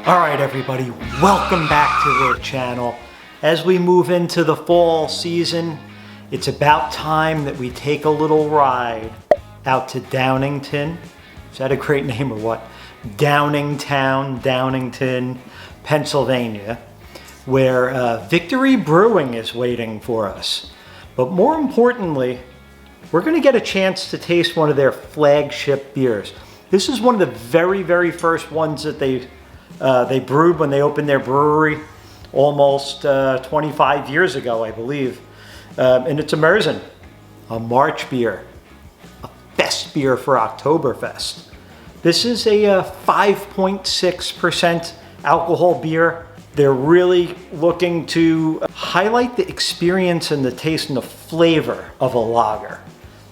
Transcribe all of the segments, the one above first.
All right, everybody, welcome back to the channel. As we move into the fall season, it's about time that we take a little ride out to Downingtown. Is that a great name or what? Downingtown, Downingtown, Pennsylvania, where Victory Brewing is waiting for us. But more importantly, we're going to get a chance to taste one of their flagship beers. This is one of the very first ones that they brewed when they opened their brewery almost 25 years ago, I believe. And it's a Marzen, a March beer, a fest beer for Oktoberfest. This is a 5.6% alcohol beer. They're really looking to highlight the experience and the taste and the flavor of a lager.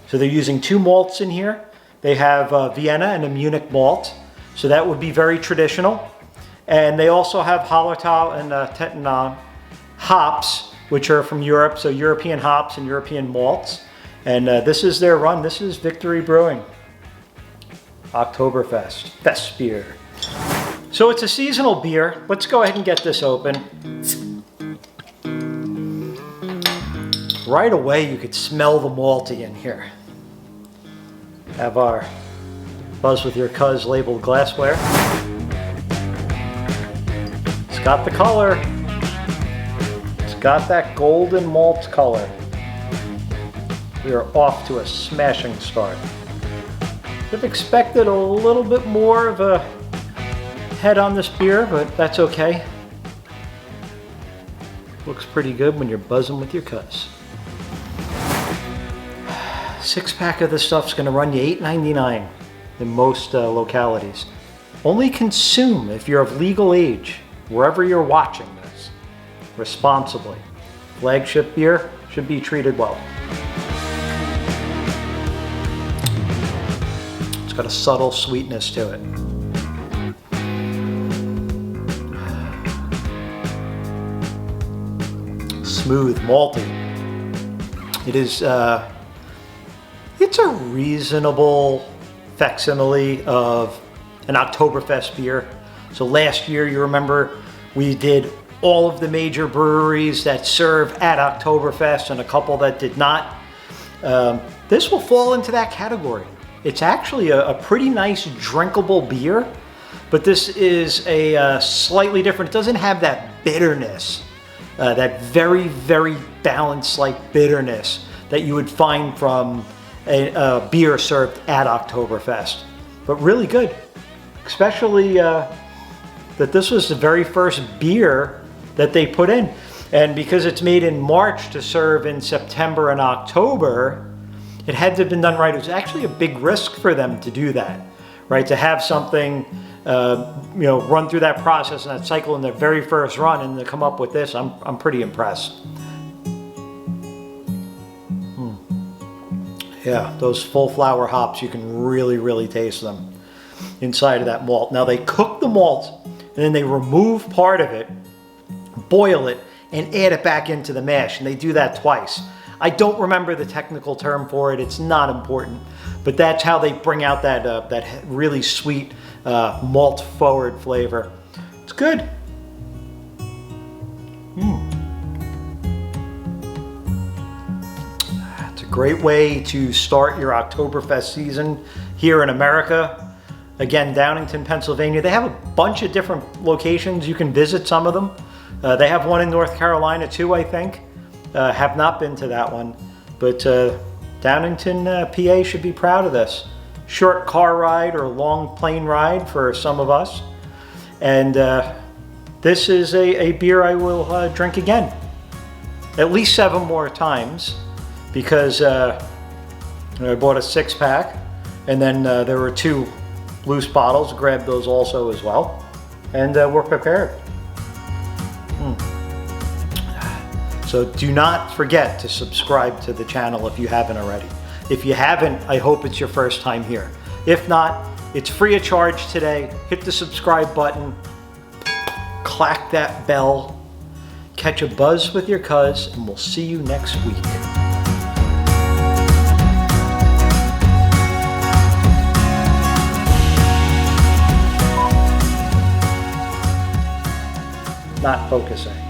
So they're using two malts in here. They have Vienna and a Munich malt. So that would be very traditional. And they also have Hallertau and Tettnang hops, which are from Europe. So European hops and European malts. And this is their run. This is Victory Brewing Oktoberfest, fest beer. So it's a seasonal beer. Let's go ahead and get this open. Right away, you could smell the malty in here. Have our Buzz with Your Cuz labeled glassware. It's got the color. It's got that golden malt color. We are off to a smashing start. I've expected a little bit more of a head on this beer, but that's okay. Looks pretty good when you're buzzing with your cuz. 6-pack of this stuff's gonna run you $8.99 in most localities. Only consume if you're of legal age, wherever you're watching this, responsibly. Flagship beer should be treated well. It's got a subtle sweetness to it. Smooth, malty. It is, it's a reasonable facsimile of an Oktoberfest beer. So last year, you remember, we did all of the major breweries that serve at Oktoberfest and a couple that did not. This will fall into that category. It's actually a pretty nice drinkable beer, but this is a slightly different. It doesn't have that bitterness, that very balanced like bitterness that you would find from a beer served at Oktoberfest, but really good. Especially that this was the very first beer that they put in. And because it's made in March to serve in September and October, it had to have been done right. It was actually a big risk for them to do that, right? To have something, run through that process and that cycle in their very first run and to come up with this, I'm pretty impressed. Yeah, those full flower hops, you can really taste them inside of that malt. Now they cook the malt and then they remove part of it, boil it, and add it back into the mash. And they do that twice. I don't remember the technical term for it. It's not important, but that's how they bring out that that really sweet malt forward flavor. It's good. It's a great way to start your Oktoberfest season here in America. Again, Downingtown, Pennsylvania. They have a bunch of different locations. You can visit some of them. They have one in North Carolina too, I think. Have not been to that one, but Downingtown, PA should be proud of this. Short car ride or long plane ride for some of us. And this is a beer I will drink again. At least 7 more times, because I bought a 6-pack and then there were 2 loose bottles, grabbed those also as well. And we're prepared. So do not forget to subscribe to the channel if you haven't already. If you haven't, I hope it's your first time here. If not, it's free of charge today. Hit the subscribe button, clack that bell, catch a buzz with your cuz, and we'll see you next week. not focusing.